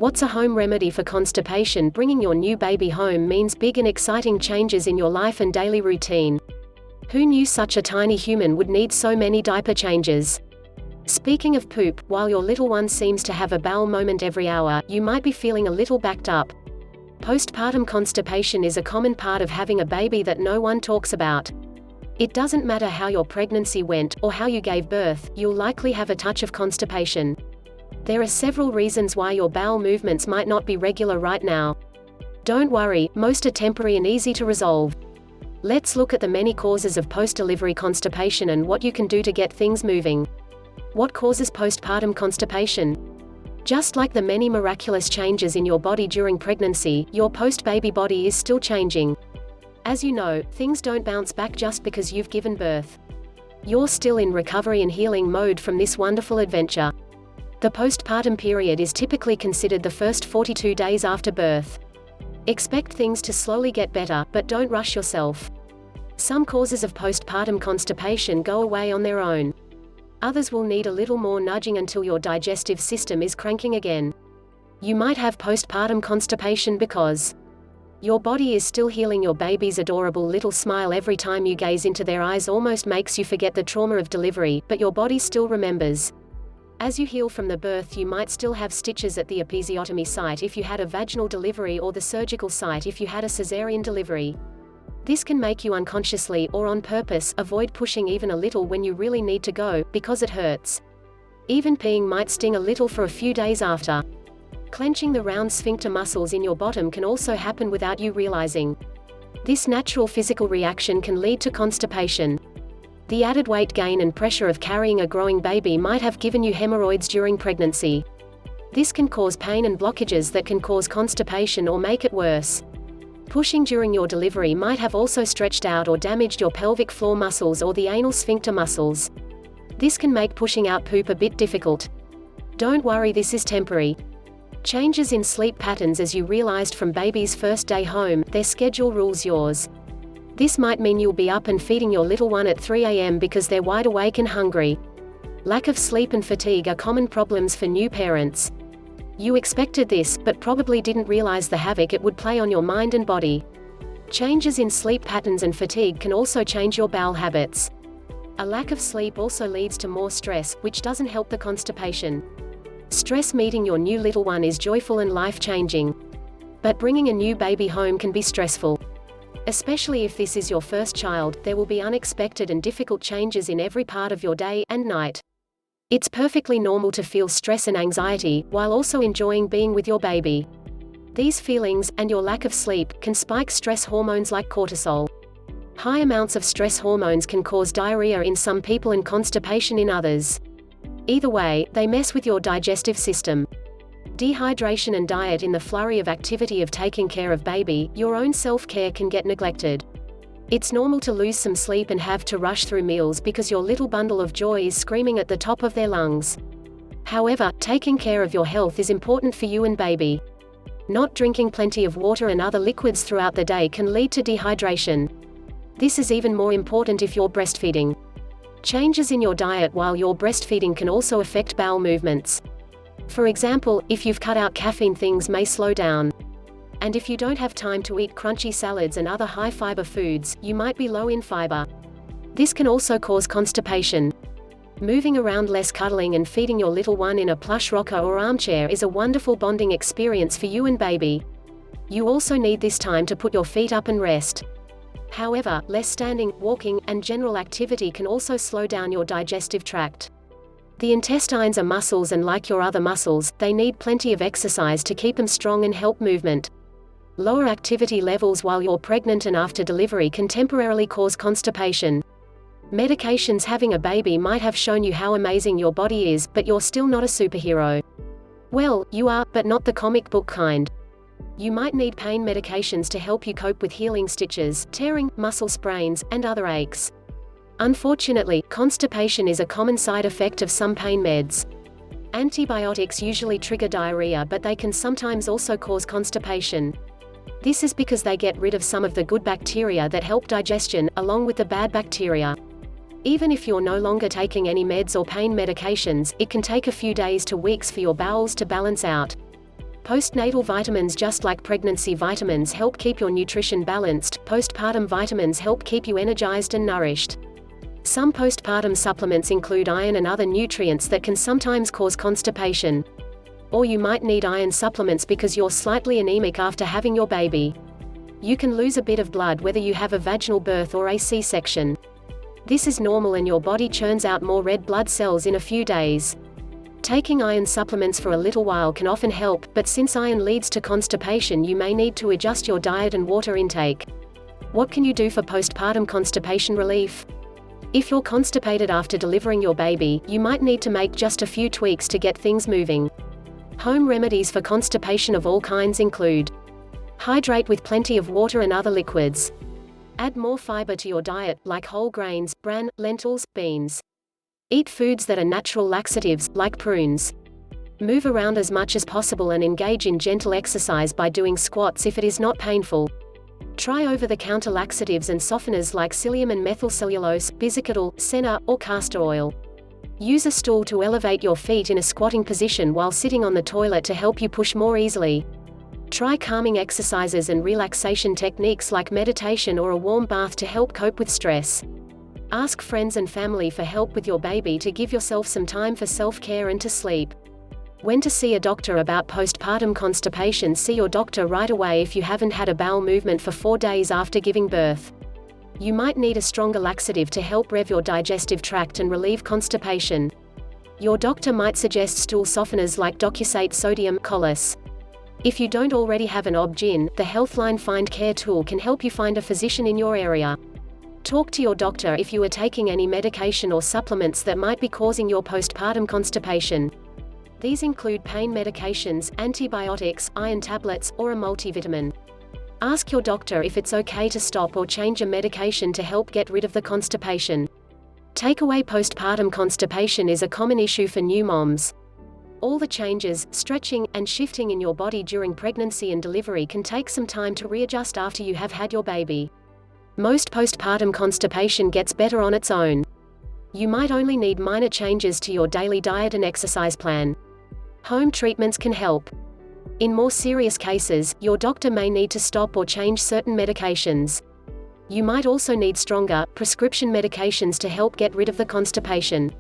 What's a home remedy for constipation? Bringing your new baby home means big and exciting changes in your life and daily routine. Who knew such a tiny human would need so many diaper changes? Speaking of poop, while your little one seems to have a bowel moment every hour, you might be feeling a little backed up. Postpartum constipation is a common part of having a baby that no one talks about. It doesn't matter how your pregnancy went, or how you gave birth, you'll likely have a touch of constipation. There are several reasons why your bowel movements might not be regular right now. Don't worry, most are temporary and easy to resolve. Let's look at the many causes of post-delivery constipation and what you can do to get things moving. What causes postpartum constipation? Just like the many miraculous changes in your body during pregnancy, your post-baby body is still changing. As you know, things don't bounce back just because you've given birth. You're still in recovery and healing mode from this wonderful adventure. The postpartum period is typically considered the first 42 days after birth. Expect things to slowly get better, but don't rush yourself. Some causes of postpartum constipation go away on their own. Others will need a little more nudging until your digestive system is cranking again. You might have postpartum constipation because your body is still healing. Your baby's adorable little smile every time you gaze into their eyes almost makes you forget the trauma of delivery, but your body still remembers. As you heal from the birth, you might still have stitches at the episiotomy site if you had a vaginal delivery, or the surgical site if you had a cesarean delivery. This can make you unconsciously, or on purpose, avoid pushing even a little when you really need to go, because it hurts. Even peeing might sting a little for a few days after. Clenching the round sphincter muscles in your bottom can also happen without you realizing. This natural physical reaction can lead to constipation. The added weight gain and pressure of carrying a growing baby might have given you hemorrhoids during pregnancy. This can cause pain and blockages that can cause constipation or make it worse. Pushing during your delivery might have also stretched out or damaged your pelvic floor muscles or the anal sphincter muscles. This can make pushing out poop a bit difficult. Don't worry, this is temporary. Changes in sleep patterns as you realized from baby's first day home, their schedule rules yours. This might mean you'll be up and feeding your little one at 3 a.m. because they're wide awake and hungry. Lack of sleep and fatigue are common problems for new parents. You expected this, but probably didn't realize the havoc it would play on your mind and body. Changes in sleep patterns and fatigue can also change your bowel habits. A lack of sleep also leads to more stress, which doesn't help the constipation. Stress meeting your new little one is joyful and life-changing. But bringing a new baby home can be stressful. Especially if this is your first child, there will be unexpected and difficult changes in every part of your day and night. It's perfectly normal to feel stress and anxiety, while also enjoying being with your baby. These feelings, and your lack of sleep, can spike stress hormones like cortisol. High amounts of stress hormones can cause diarrhea in some people and constipation in others. Either way, they mess with your digestive system. Dehydration and diet. In the flurry of activity of taking care of baby, your own self-care can get neglected. It's normal to lose some sleep and have to rush through meals because your little bundle of joy is screaming at the top of their lungs. However, taking care of your health is important for you and baby. Not drinking plenty of water and other liquids throughout the day can lead to dehydration. This is even more important if you're breastfeeding. Changes in your diet while you're breastfeeding can also affect bowel movements. For example, if you've cut out caffeine, things may slow down. And if you don't have time to eat crunchy salads and other high-fiber foods, you might be low in fiber. This can also cause constipation. Moving around less, cuddling and feeding your little one in a plush rocker or armchair is a wonderful bonding experience for you and baby. You also need this time to put your feet up and rest. However, less standing, walking, and general activity can also slow down your digestive tract. The intestines are muscles, and like your other muscles, they need plenty of exercise to keep them strong and help movement. Lower activity levels while you're pregnant and after delivery can temporarily cause constipation. Medications. Having a baby might have shown you how amazing your body is, but you're still not a superhero. Well, you are, but not the comic book kind. You might need pain medications to help you cope with healing stitches, tearing, muscle sprains, and other aches. Unfortunately, constipation is a common side effect of some pain meds. Antibiotics usually trigger diarrhea, but they can sometimes also cause constipation. This is because they get rid of some of the good bacteria that help digestion, along with the bad bacteria. Even if you're no longer taking any meds or pain medications, it can take a few days to weeks for your bowels to balance out. Postnatal vitamins. Just like pregnancy vitamins help keep your nutrition balanced, postpartum vitamins help keep you energized and nourished. Some postpartum supplements include iron and other nutrients that can sometimes cause constipation. Or you might need iron supplements because you're slightly anemic after having your baby. You can lose a bit of blood whether you have a vaginal birth or a C-section. This is normal and your body churns out more red blood cells in a few days. Taking iron supplements for a little while can often help, but since iron leads to constipation, you may need to adjust your diet and water intake. What can you do for postpartum constipation relief? If you're constipated after delivering your baby, you might need to make just a few tweaks to get things moving. Home remedies for constipation of all kinds include: hydrate with plenty of water and other liquids. Add more fiber to your diet, like whole grains, bran, lentils, beans. Eat foods that are natural laxatives, like prunes. Move around as much as possible and engage in gentle exercise by doing squats if it is not painful. Try over-the-counter laxatives and softeners like psyllium and methylcellulose, bisacodyl, senna, or castor oil. Use a stool to elevate your feet in a squatting position while sitting on the toilet to help you push more easily. Try calming exercises and relaxation techniques like meditation or a warm bath to help cope with stress. Ask friends and family for help with your baby to give yourself some time for self-care and to sleep. When to see a doctor about postpartum constipation. See your doctor right away if you haven't had a bowel movement for 4 days after giving birth. You might need a stronger laxative to help rev your digestive tract and relieve constipation. Your doctor might suggest stool softeners like docusate sodium cholis. If you don't already have an OB/GYN, the Healthline FindCare tool can help you find a physician in your area. Talk to your doctor if you are taking any medication or supplements that might be causing your postpartum constipation. These include pain medications, antibiotics, iron tablets, or a multivitamin. Ask your doctor if it's okay to stop or change a medication to help get rid of the constipation. Takeaway: postpartum constipation is a common issue for new moms. All the changes, stretching, and shifting in your body during pregnancy and delivery can take some time to readjust after you have had your baby. Most postpartum constipation gets better on its own. You might only need minor changes to your daily diet and exercise plan. Home treatments can help. In more serious cases, your doctor may need to stop or change certain medications. You might also need stronger, prescription medications to help get rid of the constipation.